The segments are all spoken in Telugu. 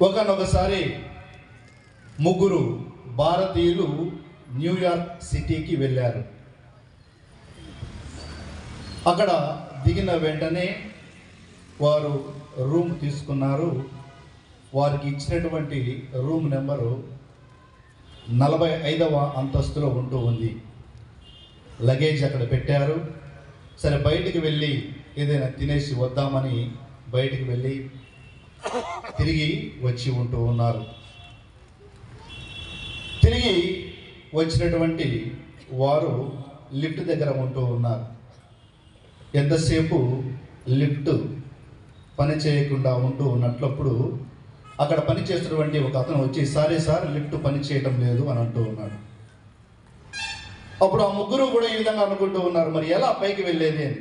ఒకనొకసారి ముగ్గురు భారతీయులు న్యూయార్క్ సిటీకి వెళ్ళారు. అక్కడ దిగిన వెంటనే వారు రూమ్ తీసుకున్నారు. వారికి ఇచ్చినటువంటి రూమ్ నెంబరు 45వ అంతస్తులో ఉంటూ ఉంది. లగేజ్ అక్కడ పెట్టారు. సరే బయటికి వెళ్ళి ఏదైనా తినేసి వద్దామని బయటికి వెళ్ళి తిరిగి వచ్చి ఉంటూ ఉన్నారు. తిరిగి వచ్చినటువంటి వారు లిఫ్ట్ దగ్గర ఉంటూ ఉన్నారు. ఎంతసేపు లిఫ్ట్ పని చేయకుండా ఉంటూ ఉన్నట్లప్పుడు అక్కడ పని చేస్తున్నటువంటి ఒక అతను వచ్చి, సారీ సార్ లిఫ్ట్ పని చేయటం లేదు అని అంటూ ఉన్నాడు. అప్పుడు ఆ ముగ్గురు కూడా ఈ విధంగా అనుకుంటూ ఉన్నారు, మరి ఎలా పైకి వెళ్ళేది అని.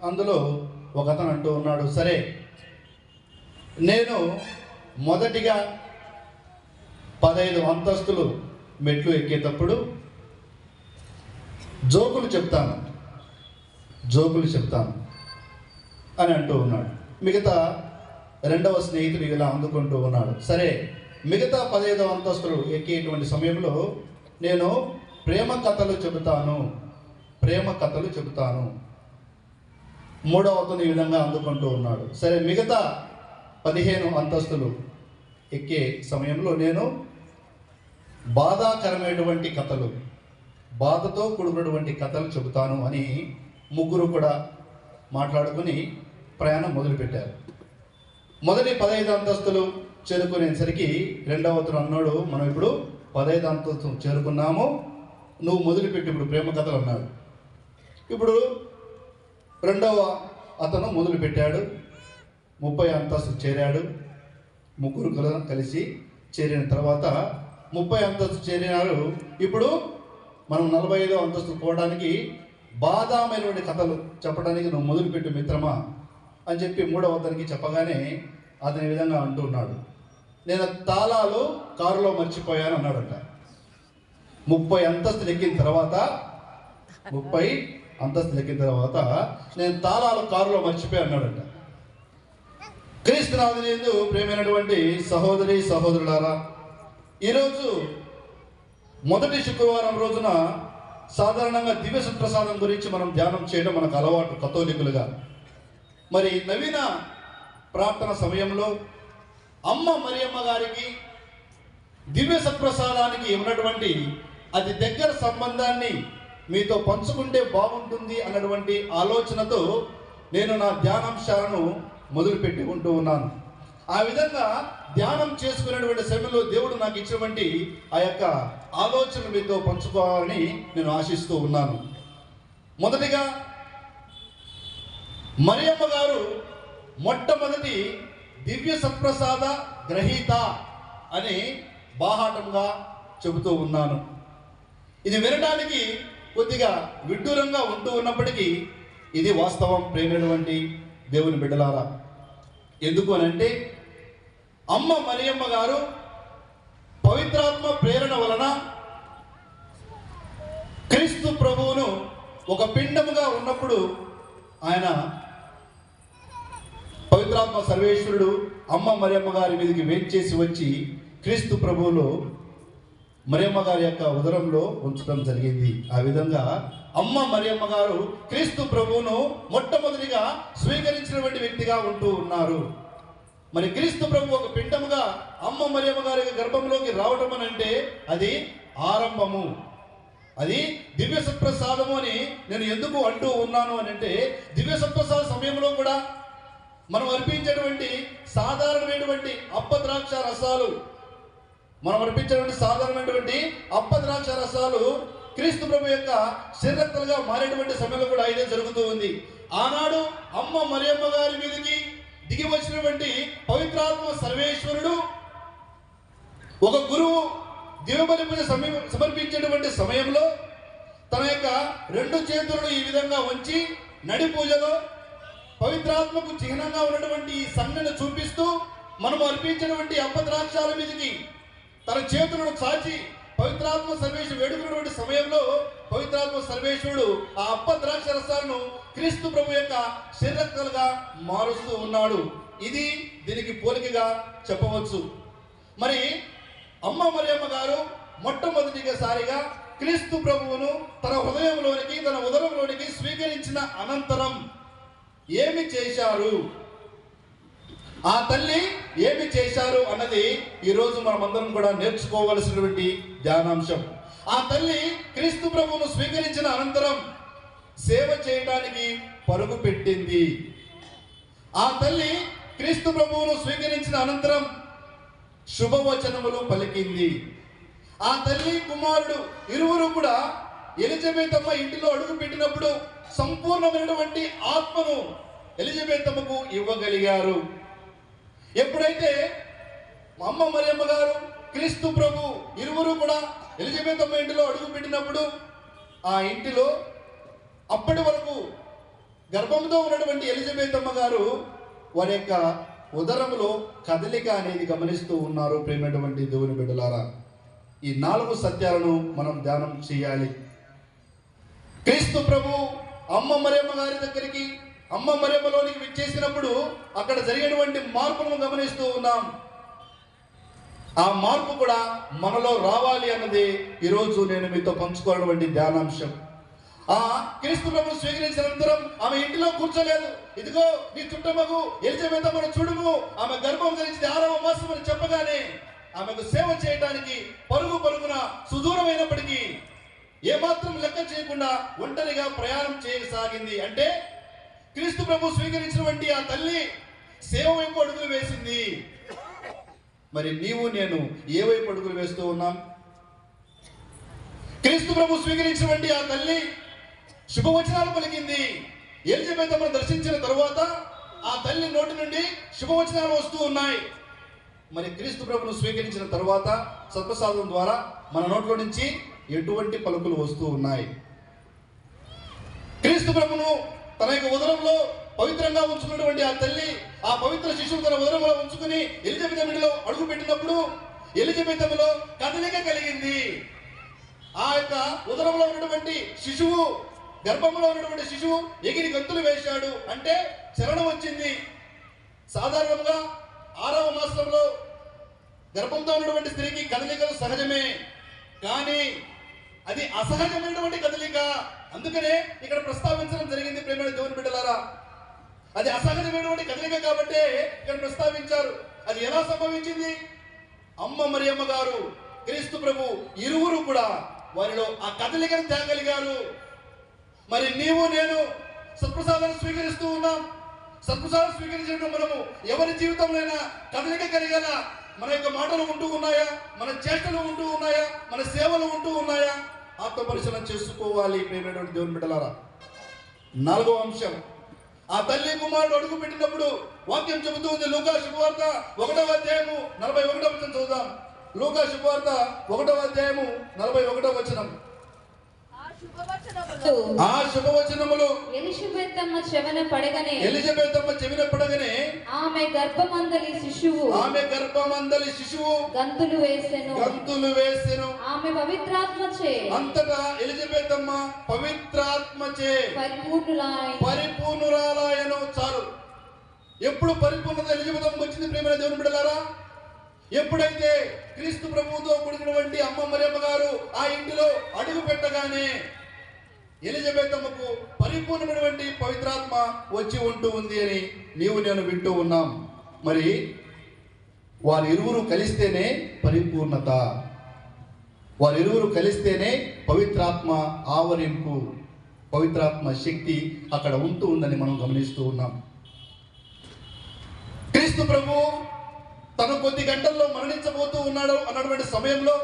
అందులో ఒక అతను అంటూ ఉన్నాడు, సరే నేను మొదటిగా 15 అంతస్తులు మెట్లు ఎక్కేటప్పుడు జోకులు చెప్తాను అని అంటూ ఉన్నాడు. మిగతా రెండవ స్నేహితుడు ఇలా అందుకుంటూ ఉన్నాడు, సరే మిగతా 15వ అంతస్తులు ఎక్కేటువంటి సమయంలో నేను ప్రేమ కథలు చెబుతాను. మూడవ అతను ఈ విధంగా అందుకుంటూ ఉన్నాడు, సరే మిగతా 15 అంతస్తులు ఎక్కే సమయంలో నేను బాధాకరమైనటువంటి కథలు, బాధతో కూడుకున్నటువంటి కథలు చెబుతాను అని ముగ్గురు కూడా మాట్లాడుకుని ప్రయాణం మొదలుపెట్టారు. మొదటి 15 అంతస్తులు చేరుకునేసరికి రెండవ అతను అన్నాడు, మనం ఇప్పుడు 15 అంతస్తులు చేరుకున్నాము, నువ్వు మొదలుపెట్టి ఇప్పుడు ప్రేమ కథలు అన్నాడు. ఇప్పుడు రెండవ అతను మొదలుపెట్టాడు. 30 అంతస్తులు చేరాడు. ముగ్గురు కలిసి చేరిన తర్వాత 30 అంతస్తు చేరినారు. ఇప్పుడు మనం 45వ అంతస్తు పోవడానికి బాధామైనటువంటి కథలు చెప్పడానికి నువ్వు మొదలుపెట్టు మిత్రమా అని చెప్పి మూడవ అతనికి చెప్పగానే అతని విధంగా అంటున్నాడు, నేను తాళాలు కారులో మర్చిపోయాను అన్నాడట. 30 అంతస్తులు ఎక్కిన తర్వాత నేను తాళాలు కారులో మర్చిపోయి అన్నాడట. క్రీస్తునాథునియందు ప్రియమైనటువంటి సహోదరి సహోదరులారా, ఈరోజు మొదటి శుక్రవారం రోజున సాధారణంగా దివ్య సత్ప్రసాదం గురించి మనం ధ్యానం చేయడం మనకు అలవాటు కథోలికులుగా. మరి నవీన ప్రార్థన సమయంలో అమ్మ మరియమ్మ గారికి దివ్య సత్ప్రసాదానికి ఉన్నటువంటి అతి దగ్గర సంబంధాన్ని మీతో పంచుకుంటే బాగుంటుంది అన్నటువంటి ఆలోచనతో నేను నా ధ్యానాంశాలను మొదలుపెట్టి ఉంటూ ఉన్నాను. ఆ విధంగా ధ్యానం చేసుకునేటువంటి సమయంలో దేవుడు నాకు ఇచ్చినటువంటి ఆ యొక్క ఆలోచనలు మీతో పంచుకోవాలని నేను ఆశిస్తూ ఉన్నాను. మొదటిగా మరియమ్మ గారు మొట్టమొదటి దివ్య సత్ప్రసాద గ్రహీత అని బాహాటంగా చెబుతూ ఉన్నాను. ఇది వినడానికి కొద్దిగా విడ్డూరంగా ఉంటూ ఉన్నప్పటికీ ఇది వాస్తవం ప్రేమైనటువంటి దేవుని బిడ్డలారా. ఎందుకు అనంటే అమ్మ మరియమ్మ గారు పవిత్రాత్మ ప్రేరణ వలన క్రీస్తు ప్రభువును ఒక పిండముగా ఉన్నప్పుడు ఆయన పవిత్రాత్మ సర్వేశ్వరుడు అమ్మ మరియమ్మ గారి మీదకి వేంచేసి వచ్చి క్రీస్తు ప్రభువులో మరియమ్మ గారి యొక్క ఉదరంలో ఉంచడం జరిగింది. ఆ విధంగా అమ్మ మరియమ్మ గారు క్రీస్తు ప్రభువును మొట్టమొదటిగా స్వీకరించినటువంటి వ్యక్తిగా ఉంటూ ఉన్నారు. మరి క్రీస్తు ప్రభు ఒక పిండముగా అమ్మ మరియమ్మ గారి గర్భంలోకి రావడం అని అంటే అది ఆరంభము, అది దివ్య సత్ప్రసాదము అని నేను ఎందుకు అంటూ ఉన్నాను అని అంటే, దివ్య సత్ప్రసాద సమయంలో కూడా మనం అర్పించేటువంటి సాధారణమైనటువంటి అప్పద్రాక్ష రసాలు, క్రీస్తు ప్రభు యొక్క శరీరక్తలుగా మారేటువంటి సమయంలో కూడా ఇదే జరుగుతూ ఉంది. ఆనాడు అమ్మ మరియమ్మ గారి మీదకి దిగి వచ్చినటువంటి పవిత్రాత్మ సర్వేశ్వరుడు ఒక గురువు దివ్యబలి పూజ సమర్పించేటువంటి సమయంలో తన యొక్క 2 చేతులను ఈ విధంగా ఉంచి నడి పూజలో పవిత్రాత్మకు చిహ్నంగా ఉన్నటువంటి ఈ సంజ్ఞను చూపిస్తూ మనం అర్పించినటువంటి అప్పద్రాక్షాల మీదకి తన చేతులను చాచి పవిత్రాత్మ సర్వేశ్వరుడు వేడుకున్నటువంటి సమయంలో పవిత్రాత్మ సర్వేశ్వరుడు ఆ అప్పద్రాక్ష రసాలను క్రీస్తు ప్రభు యొక్క శరీరక్తలుగా మారుస్తూ ఉన్నాడు. ఇది దీనికి పోలికగా చెప్పవచ్చు. మరి అమ్మ మరియమ్మ గారు మొట్టమొదటిసారిగా క్రీస్తు ప్రభువును తన హృదయంలోనికి, తన ఉదరంలోనికి స్వీకరించిన అనంతరం ఏమి చేశారు, ఆ తల్లి ఏమి చేశారు అన్నది ఈరోజు మనమందరం కూడా నేర్చుకోవలసినటువంటి ధ్యానాంశం. ఆ తల్లి క్రీస్తు ప్రభువును స్వీకరించిన అనంతరం సేవ చేయడానికి పరుగు పెట్టింది. ఆ తల్లి క్రీస్తు ప్రభువును స్వీకరించిన అనంతరం శుభవచనములు పలికింది. ఆ తల్లి కుమారుడు ఇరువురు కూడా ఎలిజబెత్ అమ్మ ఇంటిలో అడుగు పెట్టినప్పుడు సంపూర్ణమైనటువంటి ఆత్మను ఎలిజబెత్ అమ్మకు ఇవ్వగలిగారు. ఎప్పుడైతే అమ్మ మరియమ్మ గారు, క్రీస్తు ప్రభు ఇరువురు కూడా ఎలిజబెత్ అమ్మ ఇంటిలో అడుగు పెట్టినప్పుడు ఆ ఇంటిలో అప్పటి వరకు గర్భంతో ఉన్నటువంటి ఎలిజబెత్ అమ్మ గారు వారి యొక్క ఉదరంలో కదలిక అనేది గమనిస్తూ ఉన్నారు. ప్రేమైనటువంటి దేవుని బిడ్డలారా, ఈ 4 సత్యాలను మనం ధ్యానం చేయాలి. క్రీస్తు ప్రభు అమ్మ మరియమ్మ గారి దగ్గరికి, అమ్మ మరియమ్మలోనికి విచ్చేసినప్పుడు అక్కడ జరిగినటువంటి మార్పులను గమనిస్తూ ఉన్నాం. ఆ మార్పు కూడా మనలో రావాలి అన్నది ఈరోజు నేను మీతో పంచుకోవాలన్నటువంటి ధ్యానాంశం. ఆ క్రీస్తు ప్రభు స్వీకరించిన అనంతరం ఆమె ఇంటిలో కూర్చోలేదు. ఇదిగో నీ చుట్టమగు ఎలిజబెత్ అమ్మను చూడుము, ఆమె గర్భం ధరించింది 6వ మాసం అని చెప్పగానే ఆమెకు సేవ చేయడానికి పరుగున సుదూరమైనప్పటికీ ఏమాత్రం లెక్క చేయకుండా ఒంటరిగా ప్రయాణం చేయసాగింది. అంటే క్రీస్తు ప్రభు స్వీకరించినటువంటి ఆ తల్లి సేవ వైపు అడుగులు వేసింది. మరి నీవు నేను ఏ వైపు అడుగులు వేస్తూ ఉన్నాం? క్రీస్తు ప్రభు స్వీకరించినటువంటి ఆ తల్లి శుభవచనాలు పలికింది. ఎలిజబెత్ అమ్మను దర్శించిన తరువాత ఆ తల్లి నోటి నుండి శుభవచనాలు వస్తూ ఉన్నాయి. మరి క్రీస్తు ప్రభును స్వీకరించిన తరువాత సత్ప్రసాదం ద్వారా మన నోట్లో నుంచి ఎటువంటి పలుకులు వస్తూ ఉన్నాయి? క్రీస్తు ప్రభును తన యొక్క ఉదరంలో పవిత్రంగా ఉంచుకున్నటువంటి ఆ తల్లి ఆ పవిత్ర శిశువు తన ఉదరంలో ఉంచుకుని ఎలిజబెత్ అమ్మలో అడుగు పెట్టినప్పుడు ఎలిజబెత్ అమ్మలో కదలిక కలిగింది. ఆ యొక్క ఉదరంలో ఉన్నటువంటి శిశువు, గర్భంలో ఉన్నటువంటి శిశువు ఎగిరి గంతులు వేశాడు. అంటే చలనం వచ్చింది. సాధారణంగా 6వ మాసంలో గర్భంతో ఉన్నటువంటి స్త్రీకి కదలికలు సహజమే, కానీ అది అసహజమైనటువంటి కదలిక. అందుకనే ఇక్కడ ప్రస్తావించడం జరిగింది. ప్రేమ దేవుని బిడ్డలారా, అది అసహజమైనటువంటి కదలిక కాబట్టి ఇక్కడ ప్రస్తావించారు. అది ఎలా సంభవించింది? అమ్మ మరియమ్మ గారు, క్రీస్తు ప్రభు ఇరువురు కూడా వారిలో ఆ కదలికను తేగలిగారు. మరి నీవు నేను సత్ప్రసాదాన్ని స్వీకరిస్తూ ఉన్నాం. సత్ప్రసాదం స్వీకరించడం మనము ఎవరి జీవితంలో కదలిక కలిగేలా మన యొక్క మాటలు ఉంటూ ఉన్నాయా? మన చేష్టలు ఉంటూ ఉన్నాయా? మన సేవలు ఉంటూ ఉన్నాయా? ఆత్మ పరిశీలన చేసుకోవాలి. ప్రేమైనటువంటి దేవుని బిడ్డలారా, 4వ అంశం, ఆ తల్లి కుమారుడు అడుగు పెట్టినప్పుడు వాక్యం చెబుతూ ఉంది. లూకా శుభవార్త 1వ అధ్యాయము 41వ వచనం చదువుదాం. లూకా శుభవార్త 1వ అధ్యాయము 41వ వచనం. ఆ శుభవచనములు ఎలిజబెత్ అమ్మ చెవిన పడగనే ఆమె గర్భమందలి శిశువు గంతులు వేసెను. ఆమె పవిత్రాత్మచే అంతటా ఎలిజబెత్ అమ్మ పవిత్రాత్మచే పరిపూర్ణురాలాయను. చాలు. ఎప్పుడు పరిపూర్ణత ఎలిజబెత్ అమ్మకు వచ్చింది? ప్రేమైన దేవుని బిడ్డలారా, ఎప్పుడైతే క్రీస్తు ప్రభువుతో కూడినటువంటి అమ్మ మరియమ్మ గారు ఆ ఇంటిలో అడుగు పెట్టగానే ఎలిజబెత్ అమ్మకు పరిపూర్ణమైనటువంటి పవిత్రాత్మ వచ్చి ఉంటూ ఉంది అని నీవు నేను వింటూ ఉన్నాం. మరి వారిరువురు కలిస్తేనే పరిపూర్ణత, వారిరువురు కలిస్తేనే పవిత్రాత్మ ఆవరింపు, పవిత్రాత్మ శక్తి అక్కడ ఉంటూ ఉందని మనం గమనిస్తూ ఉన్నాం. క్రీస్తు ప్రభు తను కొద్ది గంటల్లో మరణించబోతూ ఉన్నాడు అన్నటువంటి సమయంలో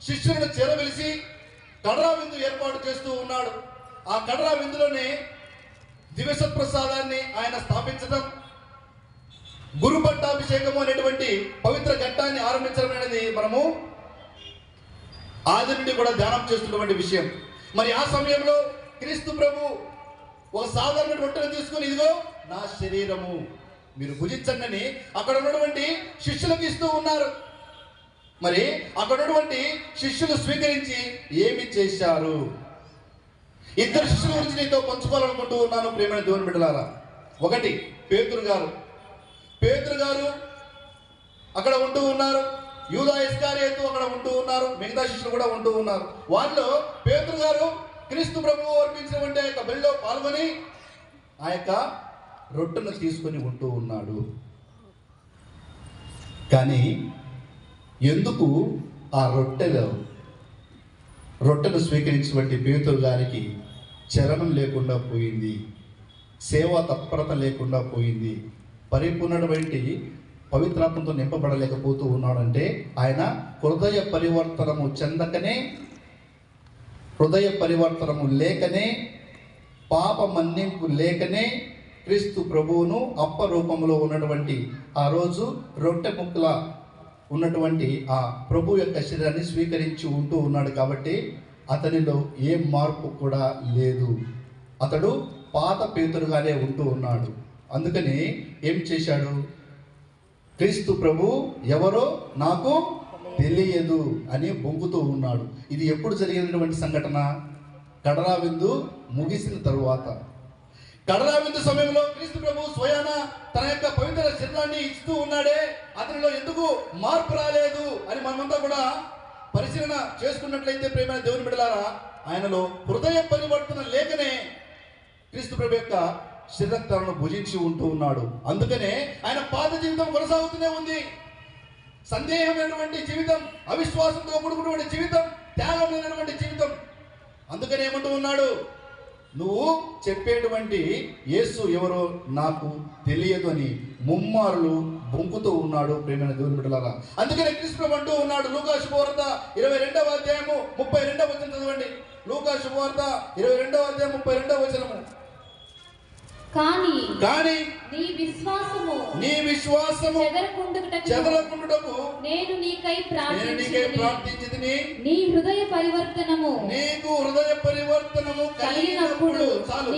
శిష్యులను చేరవెలిసి కడరా విందు ఏర్పాటు చేస్తూ ఉన్నాడు. ఆ కడరా విందులోనే దివ్యసత్ప్రసాదాన్ని ఆయన స్థాపించడం, గురు పట్టాభిషేకము అనేటువంటి పవిత్ర ఘట్టాన్ని ఆరంభించడం అనేది మనము ఆది నుండి కూడా ధ్యానం చేస్తున్నటువంటి విషయం. మరి ఆ సమయంలో క్రీస్తు ప్రభు ఒక సాధారణ రొట్టెను తీసుకుని, ఇదిగో నా శరీరము, మీరు భుజించండి అని అక్కడ ఉన్నటువంటి శిష్యులకు ఇస్తూ ఉన్నారు. మరి అక్కడ ఉన్నటువంటి శిష్యులు స్వీకరించి ఏమి చేశారు? 2 శిష్యుల గురించి నీతో పంచుకోవాలనుకుంటూ ఉన్నాను ప్రేమైన దేవుని బిడ్డలారా. 1 పేతురు గారు అక్కడ ఉంటూ ఉన్నారు. యూదా ఇస్కరియోతు అక్కడ ఉంటూ ఉన్నారు, మిగతా శిష్యులు కూడా ఉంటూ ఉన్నారు. వాళ్ళు పేతురు గారు క్రీస్తు ప్రభువు అర్పించినటువంటి ఆ యొక్క బలిలో పాల్గొని ఆ యొక్క రొట్టెను తీసుకొని ఉంటూ ఉన్నాడు. కానీ ఎందుకు ఆ రొట్టెను స్వీకరించినటువంటి పేతురు గారికి చలనం లేకుండా పోయింది, సేవా తత్పరత లేకుండా పోయింది, పరిపూర్ణమైనటువంటి పవిత్రాత్మతో నింపబడలేకపోతూ ఉన్నాడంటే ఆయన హృదయ పరివర్తనము లేకనే, పాప మన్నింపు లేకనే క్రీస్తు ప్రభువును అప్పరూపంలో ఉన్నటువంటి ఆ రోజు రొట్టె ముక్కల ఉన్నటువంటి ఆ ప్రభు యొక్క శరీరాన్ని స్వీకరించి ఉంటూ ఉన్నాడు. కాబట్టి అతనిలో ఏ మార్పు కూడా లేదు. అతడు పాత పేతురుగానే ఉంటూ ఉన్నాడు. అందుకని ఏం చేశాడు? క్రీస్తు ప్రభు ఎవరో నాకు తెలియదు అని బొంకుతూ ఉన్నాడు. ఇది ఎప్పుడు జరిగినటువంటి సంఘటన? కడరా విందు ముగిసిన తరువాత. కడరా విందు సమయంలో క్రీస్తు ప్రభు స్వయాన తన యొక్క పవిత్ర శరీరాన్ని ఇస్తూ ఉన్నాడే, అతనిలో ఎందుకు మార్పు రాలేదు అని మనమంతా కూడా పరిశీలన చేసుకున్నట్లయితే ప్రియమైన దేవుని బిడ్డలారా, ఆయనలో హృదయ పరివర్తన లేకనే క్రీస్తు ప్రభు యొక్క శరీరక్తాలను భుజించి ఉంటూ ఉన్నాడు. అందుకనే ఆయన పాత జీవితం కొనసాగుతూనే ఉంది. సందేహమైనటువంటి జీవితం, అవిశ్వాసంతో కూడుకున్నటువంటి జీవితం, త్యాగమైనటువంటి జీవితం. అందుకని ఏమంటూ ఉన్నాడు? నువ్వు చెప్పేటువంటి యేసు ఎవరో నాకు తెలియదు అని ముమ్మారులు బొంకుతూ ఉన్నాడు ప్రేమైన దేవుని బిడ్డలారా. అందుకనే క్రీస్తు అంటూ ఉన్నాడు, లూకా శుభవార్త 22వ అధ్యాయము 32వ వచనం చదవండి. లూకా శుభవార్త 22వ అధ్యాయం 32వ వచనము. కానీ నీ విశ్వాసము చెదరకుండుటకు నేను నీకై ప్రార్థించితిని. నీకు హృదయ పరివర్తనము కలిగినప్పుడు చాలు.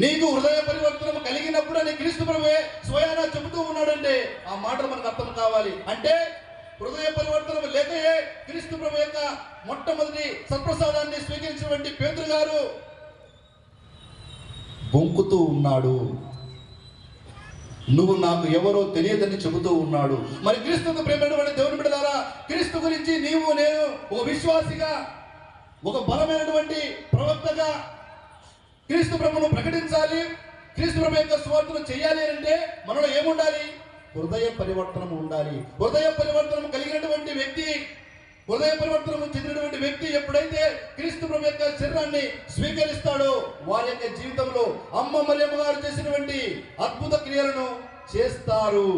నీకు హృదయ పరివర్తనము కలిగినప్పుడు అని క్రీస్తు ప్రభువే స్వయానా చెబుతూ ఉన్నాడంటే ఆ మాటలు మనకు అర్థం కావాలి. అంటే హృదయ పరివర్తనం లేకయే క్రీస్తు ప్రభు యొక్క మొట్టమొదటి సత్ప్రసాదాన్ని స్వీకరించినటువంటి పేతురు గారు బొంకుతూ ఉన్నాడు. నువ్వు నాకు ఎవరో తెలియదని చెబుతూ ఉన్నాడు. మరి క్రీస్తుకు ప్రేమైనటువంటి దేవుని బిడ్డలారా, క్రీస్తు గురించి నీవు నేను ఒక విశ్వాసిగా, ఒక బలమైనటువంటి ప్రవక్తగా క్రీస్తు ప్రభువును ప్రకటించాలి. క్రీస్తు ప్రభు యొక్క సువార్తను చేయాలి అంటే మనలో ఏముండాలి? హృదయ పరివర్తనం ఉండాలి. హృదయ పరివర్తనం కలిగినటువంటి వ్యక్తి, హృదయ పరివర్తనం చెందినటువంటి వ్యక్తి ఎప్పుడైతే క్రీస్తు ప్రభు యొక్క శరీరాన్ని స్వీకరిస్తాడో వారి యొక్క జీవితంలో అమ్మ మరియమ్మ గారు చేసినటువంటి అద్భుత క్రియలను చేస్తారు.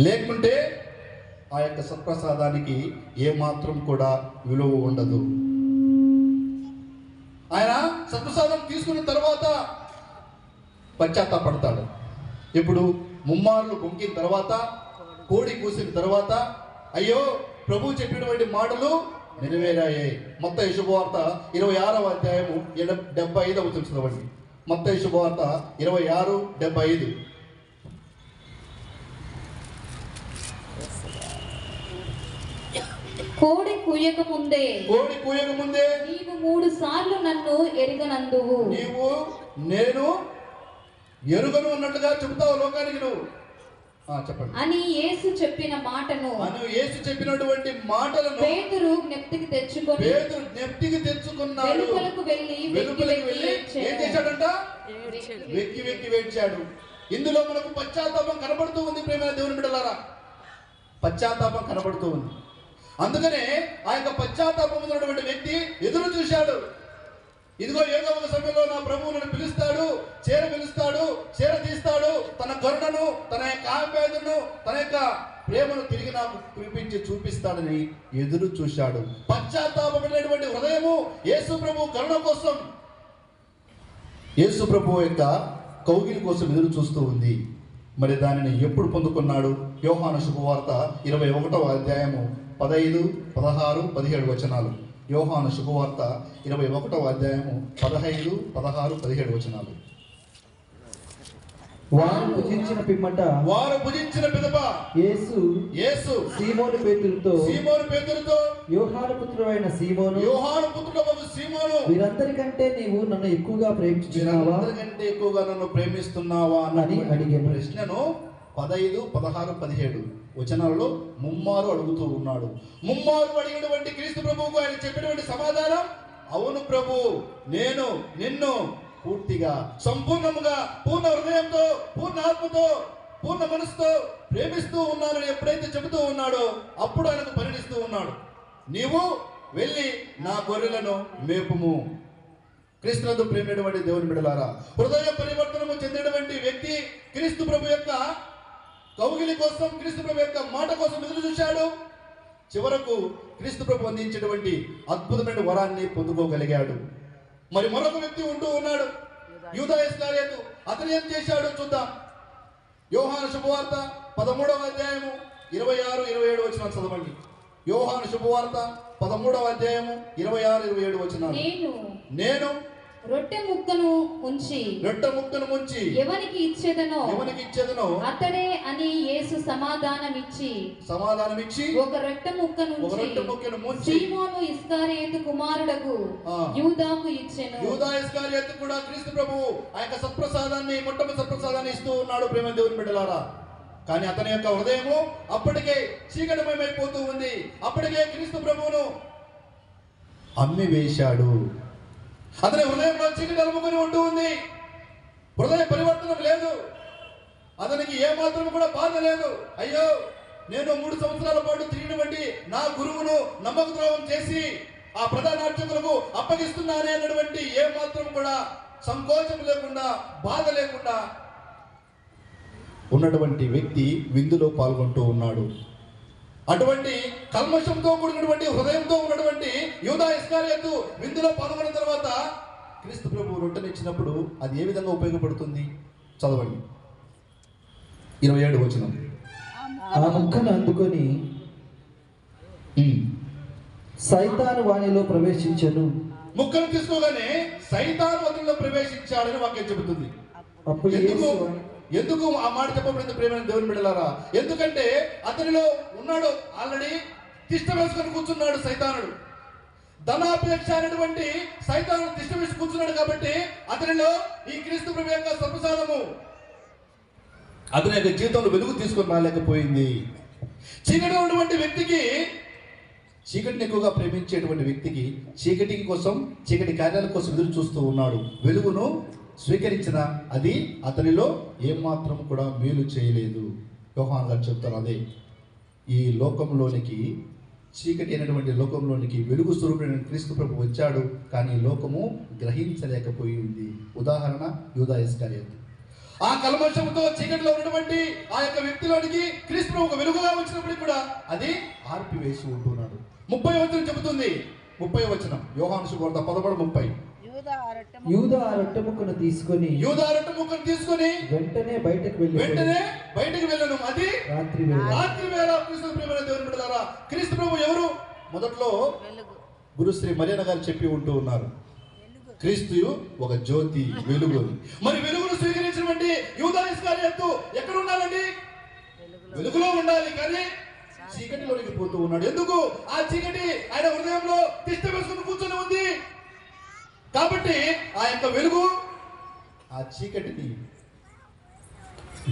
లేకుంటే ఆ యొక్క సత్ప్రసాదానికి ఏమాత్రం కూడా విలువ ఉండదు. ఆయన సత్ప్రసాదం తీసుకున్న తర్వాత పశ్చాత్తాపడతాడు. ఇప్పుడు ముమ్మార్లు బొంకిన తర్వాత, కోడి కూసిన తర్వాత, అయ్యో ప్రభు చెప్పినటువంటి మాటలు నెరవేరాయి. మత్తయి శుభవార్త 26వ అధ్యాయము 75వ వచనం చదవండి. మత్తయి శుభవార్త 26:75. కోడి కూయక ముందే నీవు 3 సార్లు నన్ను ఎరుగనందువు. నీవు నేను ఎరుగను అన్నట్లుగా చెబుతావు లోకానికి నువ్వు. చెప్పండి. అని యేసు చెప్పిన మాటను, యేసు చెప్పినటువంటి మాటలను పేతురు జ్ఞప్తికి తెచ్చుకున్నాడు. వెలుపలకు వెళ్ళి ఏం చేశాడంట? వెక్కి వేడ్చాడు. ఇందులో మనకు పశ్చాత్తాపం కనబడుతూ ఉంది ప్రేమ దేవుని బిడ్డలారా. పశ్చాత్తాపం కనబడుతూ ఉంది. అందుకనే ఆ యొక్క పశ్చాత్తాపం ఉన్నటువంటి వ్యక్తి ఎదురు చూశాడు. ఇదిగో ఏదో ఒక సమయంలో నా ప్రభువు నన్ను పిలుస్తాడు, చేరదీస్తాడు, తన కరుణను, తన యొక్క ఆప్యాయతను, తన యొక్క ప్రేమను తిరిగి నాకు కురిపించి చూపిస్తాడని ఎదురు చూశాడు. పశ్చాత్తాపమైనటువంటి హృదయము యేసు ప్రభు కరుణ కోసం, యేసు ప్రభు యొక్క కౌగిలి కోసం ఎదురు చూస్తూ ఉంది. మరి దానిని ఎప్పుడు పొందుకున్నాడు? యోహాను శుభవార్త 21వ అధ్యాయము 15, 16, 17 వచనాలు. యోహాను శుభవార్త 21వ అధ్యాయము 15, 16, 17 వచనాలు. వారు భుజించిన పిదప యేసు సీమోను పేతురుతో యోహాను పుత్రుడైన సీమోను వీరందరికంటే నీవు నన్ను ఎక్కువగా ప్రేమిస్తున్నావా అని అడిగిన ప్రశ్నను 15, 16, 17 వచనాలలో ముమ్మారు అడుగుతూ ఉన్నాడు. ముమ్మారు అడిగినటువంటి క్రీస్తు ప్రభువుకు ఆయన చెప్పినటువంటి సమాధానం, అవును ప్రభు, నేను నిన్ను పూర్తిగా సంపూర్ణముగా పూర్ణ హృదయంతో పూర్ణ ఆత్మతో పూర్ణ మనసుతో ప్రేమిస్తూ ఉన్నానని ఎప్పుడైతే చెబుతూ ఉన్నాడో అప్పుడు ఆయనకు పరిణిస్తూ ఉన్నాడు. నీవు వెళ్ళి నా గొర్రెలను మేపుము. క్రీస్తునందు ప్రేమైనటువంటి దేవుని బిడ్డలారా, హృదయ పరివర్తనము చెందినటువంటి వ్యక్తి క్రీస్తు ప్రభు యొక్క కౌగిలి కోసం, క్రీస్తు ప్రభు యొక్క మాట కోసం ఎదురు చూశాడు. చివరకు క్రీస్తు ప్రభు అందించినటువంటి అద్భుతమైన వరాన్ని పొందుకోగలిగాడు. మరి మరొక వ్యక్తి ఉంటూ ఉన్నాడు, యూదా ఇస్కరియోతు. అతను ఏం చేశాడు చూద్దాం. యోహాను శుభవార్త 13వ అధ్యాయము 26, 27 వచనాలు చదవండి. యోహాను శుభవార్త 13వ అధ్యాయము 26, 27 వచనాలు. నేను రొట్టె ముక్కను ముంచి ఎవనికి ఇచ్చేదనో అతడే అని యేసు సమాధానమిచ్చి ఒక రొట్టె ముక్కను ముంచి సీమోను ఇస్కరియోతు కుమారుడగు యూదాకు ఇచ్చెను. యూదా ఇస్కరియోతు కూడా క్రీస్తు ప్రభువు ఆ యొక్క సత్ప్రసాదాన్ని, మొట్టమొదటి సత్ప్రసాదాన్ని ఇస్తూ ఉన్నాడు. ప్రేమ దేవుని బిడ్డలారా, కానీ అతని యొక్క హృదయము అప్పటికే చీకటిమయమైపోతూ ఉంది. అప్పటికే క్రీస్తు ప్రభువును అమ్మి వేశాడు. అతని హృదయంలో చీకటి అలుముకొని ఉంటూ ఉంది. హృదయ పరివర్తనం లేదు. అతనికి ఏమాత్రం కూడా బాధ లేదు. అయ్యో, నేను 3 సంవత్సరాల పాటు తిరిగినటువంటి నా గురువును నమ్మకద్రోహం చేసి ఆ ప్రధాన అర్చకులకు అప్పగిస్తున్నానే అన్నటువంటి ఏమాత్రం కూడా సంకోచం లేకుండా, బాధ లేకుండా ఉన్నటువంటి వ్యక్తి విందులో పాల్గొంటూ ఉన్నాడు. అటువంటి కల్మషంతో కూడినటువంటి హృదయంతో ఉన్నటువంటి యూదా ఇస్కరియోతు విందులో పాల్గొన్న తర్వాత క్రీస్తు ప్రభు రొట్టెనిచ్చినప్పుడు అది ఏ విధంగా ఉపయోగపడుతుంది చదవండి. 27 వచనం. ఆ ముక్కను అందుకొని సైతాను వానిలో ప్రవేశించెను. ముక్కను తీసుకోగానే సైతాను అతనిలో ప్రవేశించాడని వాక్యం చెబుతుంది. ఎందుకు ఆ మాట చెప్పబడింది ప్రేమైన దేవుని బిడ్డలారా? ఎందుకంటే అతనిలో ఉన్నాడు, ఆల్రెడీ తిష్ట వేసుకొని కూర్చున్నాడు సైతానుడు. ధనాపేక్ష అనేటువంటి సైతాను తిష్ట వేసి కూర్చున్నాడు కాబట్టి అతనిలో ఈ క్రీస్తు ప్రభు యొక్క సత్ప్రసాదము అతని యొక్క జీవితంలో వెలుగు తీసుకొని రాలేకపోయింది. చీకటిలో ఉన్నటువంటి వ్యక్తికి, చీకటిని ఎక్కువగా ప్రేమించేటువంటి వ్యక్తికి చీకటి కోసం, చీకటి కార్యాల కోసం ఎదురు చూస్తూ ఉన్నాడు. వెలుగును స్వీకరించిన అది అతనిలో ఏమాత్రం కూడా మేలు చేయలేదు. యోహాను గారు చెప్తారు అదే, ఈ లోకంలోనికి, చీకటి అయినటువంటి లోకంలోనికి వెలుగు స్వరూపుడైన క్రీస్తు ప్రభు వచ్చాడు, కానీ లోకము గ్రహించలేకపోయింది. ఉదాహరణ యూదా ఇస్కరియోతు. ఆ కల్మషంతో చీకటిలో ఉన్నటువంటి ఆ యొక్క వ్యక్తిలోనికి క్రీస్తు ప్రభు ఒక వెలుగుగా వచ్చినప్పటికీ కూడా అది ఆర్పివేసి ఉంటున్నాడు. 30వ వచనం చెబుతుంది. 30వ వచనం యోహాను శుభవార్త 13:30. యూదా ఆ రొట్టె ముక్కను తీసుకొని వెంటనే బయటకు వెళ్ళను. అది రాత్రి వేళ. క్రీస్తు ప్రియమైన దేవుని బిడ్డలారా, క్రీస్తు ప్రభు ఎవరు? మొదట్లో గురుశ్రీ మరియన్న గారు చెప్పి ఉంటూ ఉన్నారు, క్రీస్తు ఒక జ్యోతి, వెలుగు. మరి వెలుగును స్వీకరించినటువంటి యూదా ఇస్కరియోతు ఎక్కడ ఉండాలండి? వెలుగులో ఉండాలి, కానీ చీకటిలోనికి పోతూ ఉన్నాడు. ఎందుకు? ఆ చీకటి ఆయన హృదయంలో తిష్ట వేసుకుని కూర్చొని ఉంది. కాబట్టి ఆ యొక్క వెలుగు ఆ చీకటిని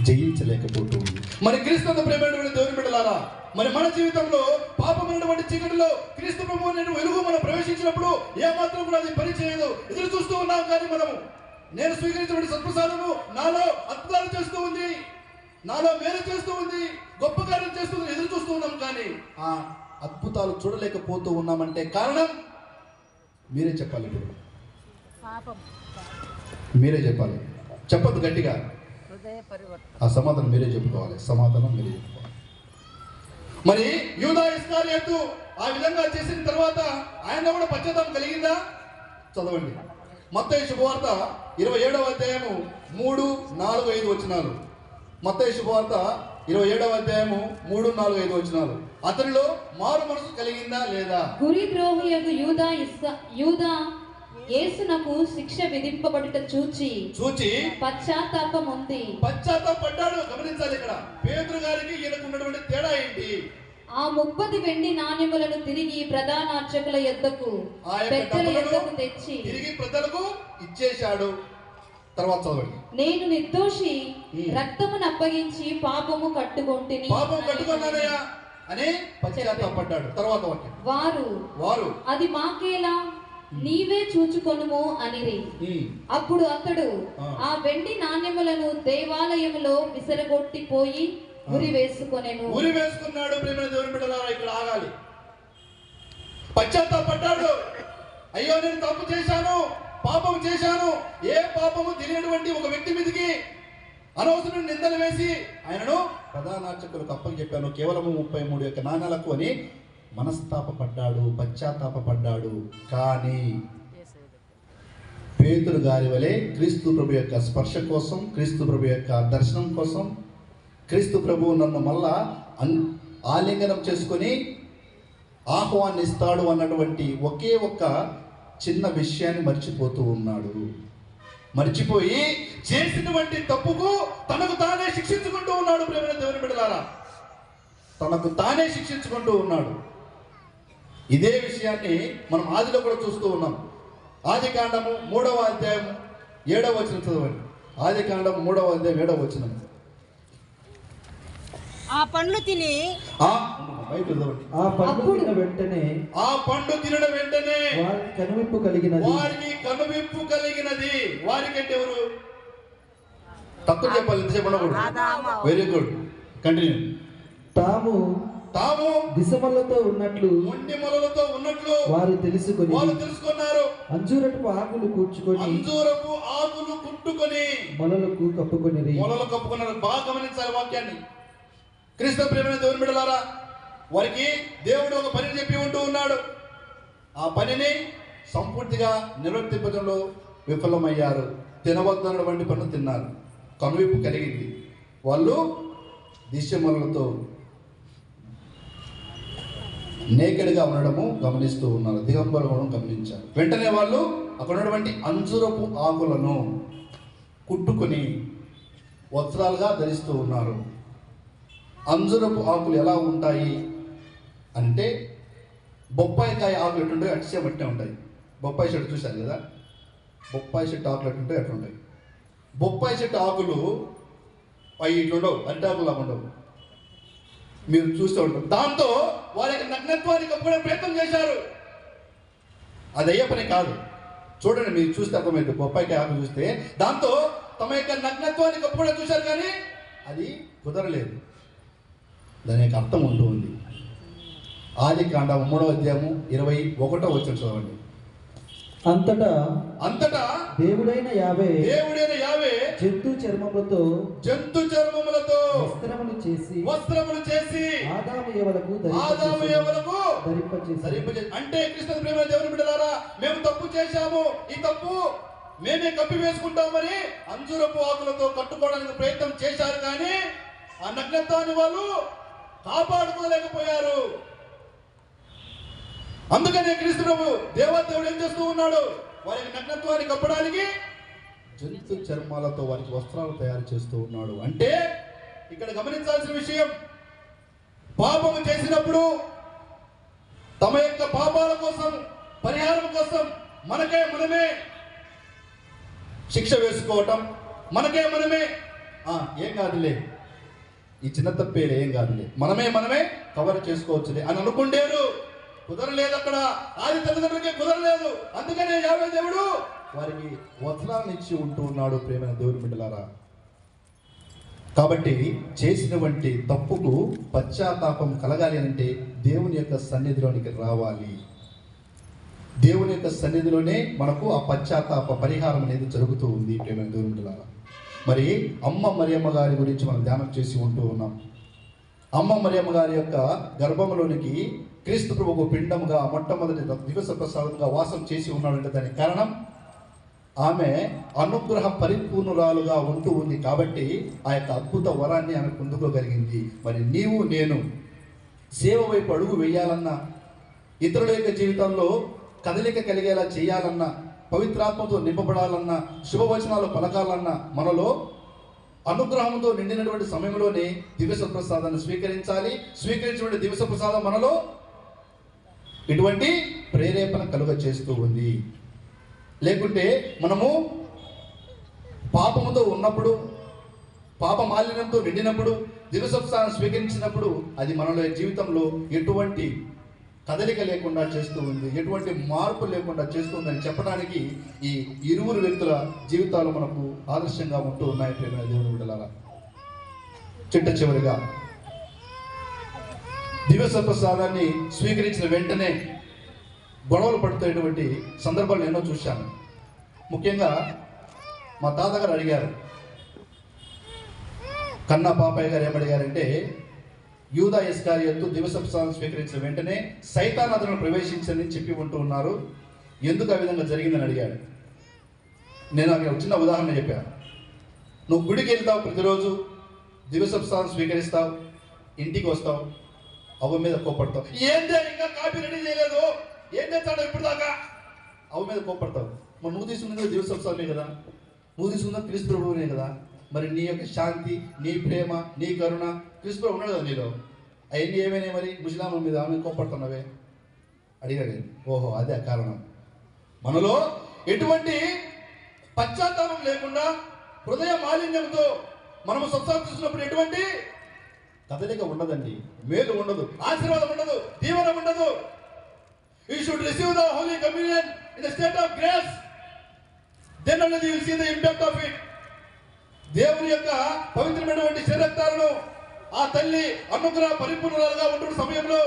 జయించలేకపోతుంది. మరి క్రీస్తు ప్రేమైనటువంటి దేవుని బిడ్డలారా, మరి మన జీవితంలో పాపమైనటువంటి చీకటిలో క్రీస్తు ప్రభువు నేను వెలుగు మనం ప్రవేశించినప్పుడు ఏమాత్రం కూడా అది పని చేయదు. ఎదురు చూస్తూ ఉన్నాం, కానీ మనము నేను స్వీకరించినటువంటి సత్ప్రసాదము నాలో అద్భుతాలు చేస్తూ ఉంది, నాలో మేలు చేస్తూ ఉంది, గొప్ప కార్యం చేస్తూ ఎదురు చూస్తూ ఉన్నాం, కానీ ఆ అద్భుతాలు చూడలేకపోతూ ఉన్నామంటే కారణం మీరే చెప్పాలి. ఇప్పుడు మీరే చెప్పాలి, చెప్పొద్దు గట్టిగా. ఆ సమాధానం మీరే చెప్పుకోవాలి. మరి యూదా ఇస్కరియోతు ఆ విధంగా చేసిన తర్వాత ఆయన కూడా పశ్చాత్తాపం కలిగిందా? చదవండి. మత్తయి శుభవార్త 27వ అధ్యాయము 3, 4, 5 వచనాలు. మత్తయి శుభవార్త 27వ అధ్యాయము 3, 4, 5 వచనాలు. అతనిలో మారు మనసు కలిగిందా లేదా? గురి ద్రోహియగు యూదా యేసునకు శిక్ష విధింపబడుట చూచి పశ్చాత్తాపడ్డాడు. గమనించాలి, ఇక్కడ పేతురు గారికి ఈయనకు ఉన్నటువంటి తేడా ఏంటి? ఆ 30 వెండి నాణ్యములను తిరిగి ప్రధాన అర్చకుల యొద్దకు, పెద్దల యొద్దకు తెచ్చి తిరిగి ప్రజలకు ఇచ్చేశాడు. తర్వాత చదవండి. నేను నిర్దోషి రక్తమును అప్పగించి పాపము కట్టుకొంటిని. పాపం కట్టుకున్నానయ్యా అని పశ్చాత్తాపడ్డాడు. తర్వాత వాక్యం. వారు అది మాకేలా, నీవే చూచుకొనుము అనిరి. అప్పుడు అతడు ఆ వెండి నాణ్యములను దేవాలయములో విసరగొట్టిపోయి ఉరి వేసుకొనెను. ఉరి వేసుకున్నాడు. ప్రియమైన దేవుని బిడ్డలారా, ఇక్కడ ఆగాలి. పశ్చాత్తాపడ్డాడు. అయ్యో నేను తప్పు చేశాను, పాపం చేశాను. ఏ పాపము తెలియనటువంటి ఒక వ్యక్తి మీదకి అనవసరం నిందలు వేసి ఆయనను ప్రధాన అర్చకులకు అప్పచెప్పాను, కేవలము 33 యొక్క నాణాలకు అని మనస్తాపపడ్డాడు, పశ్చాత్తాపడ్డాడు. కానీ పేతురు గారి వలె క్రీస్తు ప్రభు యొక్క స్పర్శ కోసం, క్రీస్తు ప్రభు యొక్క దర్శనం కోసం, క్రీస్తు ప్రభువు నన్ను మళ్ళా ఆలింగనం చేసుకొని ఆహ్వానిస్తాడు అన్నటువంటి ఒకే ఒక్క చిన్న విషయాన్ని మర్చిపోతూ ఉన్నాడు. మర్చిపోయి చేసినటువంటి తప్పుకు తనకు తానే శిక్షించుకుంటూ ఉన్నాడు. ప్రియమైన దేవుని బిడ్డలారా, తనకు తానే శిక్షించుకుంటూ ఉన్నాడు. ఇదే విషయాన్ని మనం ఆదిలో కూడా చూస్తూ ఉన్నాం. ఆదికాండము 3వ అధ్యాయం 7వ వచనం చదవండి. ఆదికాండం 3వ అధ్యాయం 7వ వచనం. ఆ పండ్లు తిని ఆ పండు తిన వెంటనే వారికి కనువిప్పు కలిగినది. వారికంటే ఎవరు? తక్కువ చెప్పాలి, ఇంతసేపు ఉండకూడదు. Very good, continue. తాము దిశమలతో ఉన్నట్లు వారు తెలుసుకున్నారు. అంజూరపు ఆకులు కుట్టుకొని మొలలకు కప్పుకున్నారు. బాగా గమనించాలి వాక్యాన్ని. క్రీస్తు ప్రియమైన దేవుని బిడ్డలారా, వారికి దేవుడు ఒక పని చెప్పి ఉంటూ ఉన్నాడు. ఆ పనిని సంపూర్తిగా నిర్వర్తించడంలో విఫలమయ్యారు. తినవద్దన్నటువంటి పనులు తిన్నారు. కనువిప్పు కలిగింది. వాళ్ళు దిశమలతో నేకెడ్గా ఉండడము గమనిస్తూ ఉన్నారు, దిగంబరం ఉండడం గమనించారు. వెంటనే వాళ్ళు అక్కడ ఉన్నటువంటి అంజురపు ఆకులను కుట్టుకొని వస్త్రాలుగా ధరిస్తూ ఉన్నారు. అంజురపు ఆకులు ఎలా ఉంటాయి అంటే, బొప్పాయికాయ ఆకులు ఎట్టుంటాయి అట్సే బట్టే ఉంటాయి. బొప్పాయి చెట్టు చూశారు కదా, బొప్పాయి చెట్టు ఆకులు ఎట్టుంటాయి అట్లుంటాయి. బొప్పాయి చెట్టు ఆకులు అవి ఇట్లుండవు, అడ్డాకులు లాగా ఉండవు. మీరు చూస్తూ ఉంటారు. దాంతో వారి యొక్క నగ్నత్వాన్ని కప్పుకునే ప్రయత్నం చేశారు. అది అయ్యే పని కాదు. చూడండి, మీరు చూస్తే అర్థమైంది. బొప్పాయికాయ ఆకు చూస్తే దాంతో తమ యొక్క నగ్నత్వాన్ని కప్పుకునే చూశారు, కానీ అది కుదరలేదు. దాని యొక్క అర్థం ఉంటూ ఉంది. ఆదికాండం 3వ అధ్యాయము 21వ వచనం చదవండి. అంతటా దేవుడైన యావే జంతు చర్మములతో వస్త్రములు చేసి ఆదాము యెవలకు ధరింపచేసి. అంటే కృష్ణ ప్రేమ దేవుని బిడ్డలారా, మేము తప్పు చేశాము, ఈ తప్పు మేమే కప్పి వేసుకుంటామని అంజూరపు ఆకులతో కట్టుకోవడానికి ప్రయత్నం చేశారు, కానీ ఆ నగ్నత్వాన్ని వాళ్ళు కాపాడుకోలేకపోయారు. అందుకనే క్రీస్తు ప్రభు దేవదేవుడు ఏం చేస్తూ ఉన్నాడు? వారికి నగ్నత్వాన్ని కప్పడానికి జంతు చర్మాలతో వారికి వస్త్రాలు తయారు చేస్తూ ఉన్నాడు. అంటే ఇక్కడ గమనించాల్సిన విషయం, పాపము చేసినప్పుడు తమ యొక్క పాపాల కోసం, పరిహారం కోసం మనమే శిక్ష వేసుకోవటం, మనమే ఏం కాదులే, ఈ చిన్న తప్పేలే, ఏం కాదులే, మనమే కవర్ చేసుకోవచ్చులే అని అనుకుంటారు. కుదరలేదు. అక్కడ ఆది తల్లిదండ్రులకే కుదరలేదు. అందుకనే యావే దేవుడు వారికి వస్త్రాలను ఇచ్చి ఉంటూ ఉన్నాడు. ప్రేమైన దేవుని బిడ్డలారా, కాబట్టి చేసినటువంటి తప్పుకు పశ్చాత్తాపం కలగాలి అంటే దేవుని యొక్క సన్నిధిలోనికి రావాలి. దేవుని యొక్క సన్నిధిలోనే మనకు ఆ పశ్చాత్తాప పరిహారం అనేది జరుగుతూ ఉంది. ప్రేమైన దేవుని బిడ్డలారా, మరి అమ్మ మరియమ్మ గారి గురించి మనం ధ్యానం చేసి ఉంటూ ఉన్నాం. అమ్మ మరియమ్మ గారి యొక్క గర్భంలోనికి క్రీస్తు ప్రభువు పిండముగా మొట్టమొదటి దివస ప్రసాదంగా వాసం చేసి ఉన్నాడంటే దానికి కారణం ఆమె అనుగ్రహ పరిపూర్ణురాలుగా ఉంటూ ఉంది. కాబట్టి ఆ యొక్క అద్భుత వరాన్ని ఆమె పొందుకోగలిగింది. మరి నీవు నేను సేవ వైపు అడుగు వేయాలన్నా, ఇతరుల యొక్క జీవితంలో కదలిక కలిగేలా చేయాలన్నా, పవిత్రాత్మతో నింపబడాలన్నా, శుభవచనాలు పలకాలన్నా, మనలో అనుగ్రహంతో నిండినటువంటి సమయంలోనే దివస ప్రసాదాన్ని స్వీకరించాలి. స్వీకరించినటువంటి దివస ప్రసాదం మనలో ఇటువంటి ప్రేరేపణ కలుగ చేస్తూ ఉంది. లేకుంటే మనము పాపముతో ఉన్నప్పుడు, పాప మాలిన్యంతో నిండినప్పుడు, దివ్యసప్తాన్ని స్వీకరించినప్పుడు అది మనలో జీవితంలో ఎటువంటి కదలిక లేకుండా చేస్తూ ఉంది, ఎటువంటి మార్పు లేకుండా చేస్తుందని చెప్పడానికి ఈ ఇరువురు వ్యక్తుల జీవితాలు మనకు ఆదర్శంగా ఉంటూ ఉన్నాయి. ప్రేమ దేవుని బిడ్డలారా, చిట్ట చివరిగా దివ్యసప్రసాదాన్ని స్వీకరించిన వెంటనే గొడవలు పడుతున్నటువంటి సందర్భాలు ఎన్నో చూశాను. ముఖ్యంగా మా తాతగారు అడిగారు, కన్నా పాపయ్య గారు ఏమడిగారంటే, యూదా ఇస్కరియోతు దివ్యసప్రసాదం స్వీకరించిన వెంటనే సైతాన్ అతను ప్రవేశించని చెప్పి ఉంటూ ఉన్నారు, ఎందుకు ఆ విధంగా జరిగిందని అడిగాడు. నేను అక్కడ ఒక చిన్న ఉదాహరణ చెప్పాను. నువ్వు గుడికి వెళ్తావు, ప్రతిరోజు దివ్యసప్రసాదం స్వీకరిస్తావు, ఇంటికి వస్తావు, అవ్వ మీద కోపడతావు, ఏందే ఇంకా కాఫీ రెడీ చేయలేదు, ఏం చేస్తాడు ఇప్పుడు దాకా, అవ్వ మీద కోపడతావు. మరి నువ్వు తీసుకున్నది దివ్యసప్రసాదమే కదా, నువ్వు తీసుకున్నది క్రీస్తు ప్రభువునే కదా, మరి నీ యొక్క శాంతి, నీ ప్రేమ, నీ కరుణ క్రీస్తు ప్రభు ఉన్నాడు కదా నీలో, అవన్నీ ఏమైనా మరి ముస్లాం మీద ఆమె కోపడుతున్నావే అడిగాడు. ఓహో, అదే కారణం. మనలో ఎటువంటి పశ్చాత్తాపం లేకుండా హృదయ మాలిన్యంతో మనము సత్సాలు తీసుకున్నప్పుడు ఎటువంటి కదలిక ఉండదండి, మేలు ఉండదు, ఆశీర్వాదం ఉండదు, దీవెన ఉండదు. You should receive the Holy Communion in the state of grace. Then only you will see the impact of it. దేవుని యొక్క పవిత్రమైనటువంటి శరీరక్తాలను ఆ తల్లి అనుగ్రహ పరిపూర్ణురాలుగా ఉంటున్న సమయంలో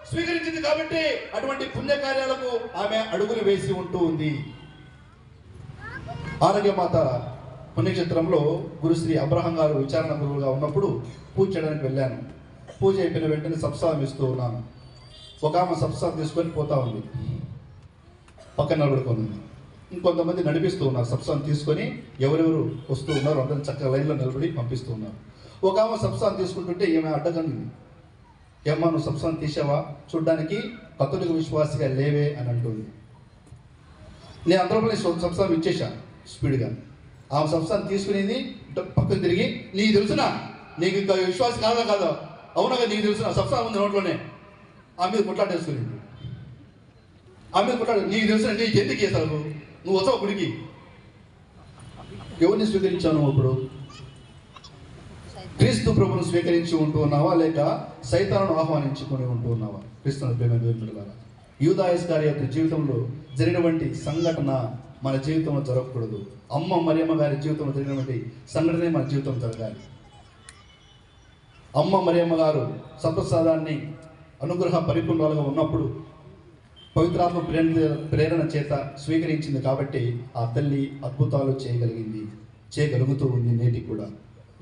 స్వీకరించింది కాబట్టి అటువంటి పుణ్యకార్యాలకు ఆమె అడుగులు వేసి ఉంటూ ఉంది. ఆరోగ్యమాత పుణ్యక్షేత్రంలో గురుశ్రీ అబ్రహం గారు విచారణ గురువుగా ఉన్నప్పుడు పూజ చేయడానికి వెళ్ళాను. పూజ అయిపోయిన వెంటనే సప్సాదం ఇస్తూ ఉన్నాను. ఒక ఆమె సప్సాదం తీసుకొని పోతా ఉంది, పక్కన నిలబడుకొని ఉంది. ఇంకొంతమంది నడిపిస్తూ ఉన్నారు, సప్సాదం తీసుకొని ఎవరెవరు వస్తూ ఉన్నారు అందరిని చక్కగా లైన్లో నిలబడి పంపిస్తూ ఉన్నారు. ఒక ఆమె సప్సాదం తీసుకుంటుంటే ఏమైనా అడ్డగంది, ఏమ్మా నువ్వు సప్సాదం తీసావా, చూడ్డానికి కథోలిక విశ్వాసిగా లేవే అని అంటుంది. నేను అందరిలో సప్సాదం ఇచ్చేసాను స్పీడ్గా. ఆమె సప్సాదం తీసుకునేది పక్కన తిరిగి, నీకు తెలుసునా, నీకు ఇంకా విశ్వాసం కాదా కాదా, అవునగా నీకు తెలుసునా, సప్సాదం ఉంది నోట్లోనే, ఆమె మీద కొట్లాటేసుకునేది. ఆమె మీద కొట్లాడు, నీకు తెలుసునా, నీకు ఎందుకు చేస్తావు, నువ్వు వచ్చావు గుడికి, ఎవరిని స్వీకరించావు ఇప్పుడు, క్రీస్తు ప్రభువును స్వీకరించి ఉంటూ ఉన్నావా లేక సైతాను ఆహ్వానించుకొని ఉంటూ ఉన్నావా? క్రీస్తుని ప్రేమ యూదా ఇస్కరియోతు జీవితంలో జరిగినటువంటి సంఘటన మన జీవితంలో జరగకూడదు. అమ్మ మరియమ్మ గారి జీవితంలో జరిగినటువంటి సంఘటనే మన జీవితం జరగాలి. అమ్మ మరియమ్మ గారు సప్రసాదాన్ని అనుగ్రహ పరిపూర్ణాలుగా ఉన్నప్పుడు పవిత్రాత్మ ప్రేరణ చేత స్వీకరించింది కాబట్టి ఆ తల్లి అద్భుతాలు చేయగలుగుతూ ఉంది నేటికి కూడా.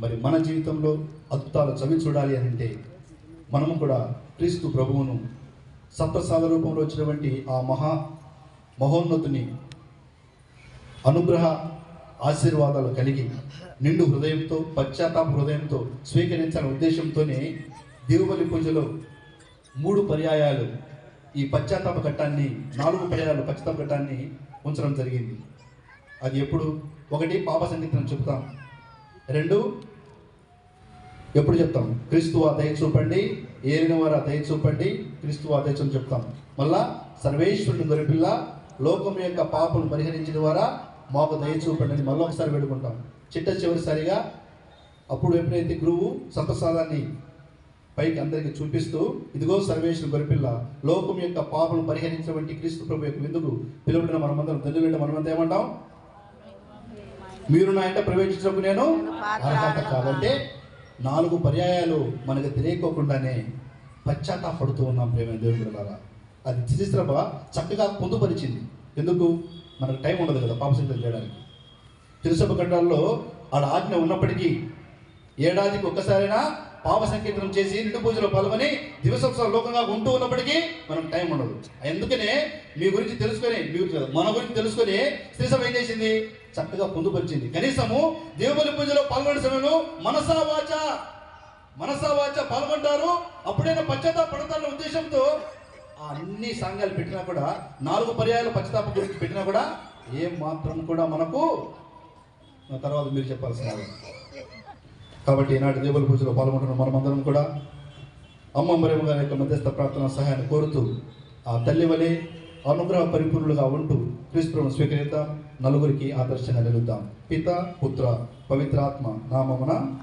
మరి మన జీవితంలో అద్భుతాలు చవి చూడాలి అని అంటే మనము కూడా క్రీస్తు ప్రభువును సప్రసాద రూపంలో వచ్చినటువంటి ఆ మహోన్నతుని అనుగ్రహ ఆశీర్వాదాలు కలిగి నిండు హృదయంతో, పశ్చాత్తాప హృదయంతో స్వీకరించాలనే ఉద్దేశంతోనే దేవుబలి పూజలో 3 పర్యాయాలు ఈ పశ్చాత్తాప ఘట్టాన్ని, 4 పర్యాయాలు పశ్చాత్తాప ఘట్టాన్ని ఉంచడం జరిగింది. అది ఎప్పుడు? 1 పాప సంగీతం చెప్తాం, 2 ఎప్పుడు చెప్తాం, క్రీస్తువా దయ చూపండి, ఏలిన వారా దయ చూపండి, క్రీస్తువా దయ చూపని చెప్తాం. మళ్ళా సర్వేశ్వరుని గొర్రెపిల్ల లోకం యొక్క పాపను పరిహరించిన ద్వారా మాకు దయ చూపండి అని మళ్ళీ ఒకసారి వేడుకుంటాం. చివరిసారిగా అప్పుడు ఎప్పుడైతే గురువు సప్రసాదాన్ని పైకి అందరికీ చూపిస్తూ, ఇదిగో సర్వేశ్వరుని గొర్రెపిల్ల లోకం యొక్క పాపను పరిహరించినటువంటి క్రీస్తు ప్రభు యొక్క విందుకు పిలువబడిన మనమందరం తండ్రి మనమంతా ఏమంటాం, మీరు నా ఇంట ప్రవేశించినప్పుడు నేను అర్హత కాదంటే 4 పర్యాయాలు మనకు తెలియకోకుండానే పశ్చాత్తాపడుతూ ఉన్నాం. ప్రేమ దేవుని ద్వారా అది తిరిశ్రభ చక్కగా పొందుపరిచింది. ఎందుకు? మనకు టైం ఉండదు కదా పాప సంగీతం చేయడానికి. తిరుసభ ఖండాల్లో ఆడ ఆజ్ఞ ఉన్నప్పటికీ ఏడాదికి ఒక్కసారైనా పాప సంకీర్తనం చేసి నిండు పూజలో పాల్గొని దివసోత్సవ లోకంగా ఉంటూ ఉన్నప్పటికీ మనకు టైం ఉండదు. అందుకనే మీ గురించి తెలుసుకొని, మన గురించి తెలుసుకొని శ్రీసభ ఏం చేసింది? చక్కగా పొందుపరిచింది. కనీసము దేవుని పూజలో పాల్గొనే సమయంలో మనసా వాచ పాల్గొంటారు, అప్పుడైనా పశ్చాత్తాప పడతారన్న ఉద్దేశంతో అన్ని సంఘాలు పెట్టినా కూడా 4 పర్యాయాలు పశ్చాత్తాప గురించి పెట్టినా కూడా ఏం మాత్రం కూడా మనకు తర్వాత మీరు చెప్పాల్సిన. కాబట్టి ఈనాటి దేవుని పూజలో పాల్గొంటున్న మనమందరం కూడా అమ్మ మరియమ్మ గారి యొక్క మధ్యస్థ ప్రార్థన సహాయాన్ని కోరుతూ ఆ తల్లి వలె అనుగ్రహ పరిపూర్ణులుగా ఉంటూ క్రీస్తును స్వీకరిద్దాం. నలుగురికి ఆదర్శంగా నిలుద్దాం. పిత, పుత్ర, పవిత్రాత్మ నామమున.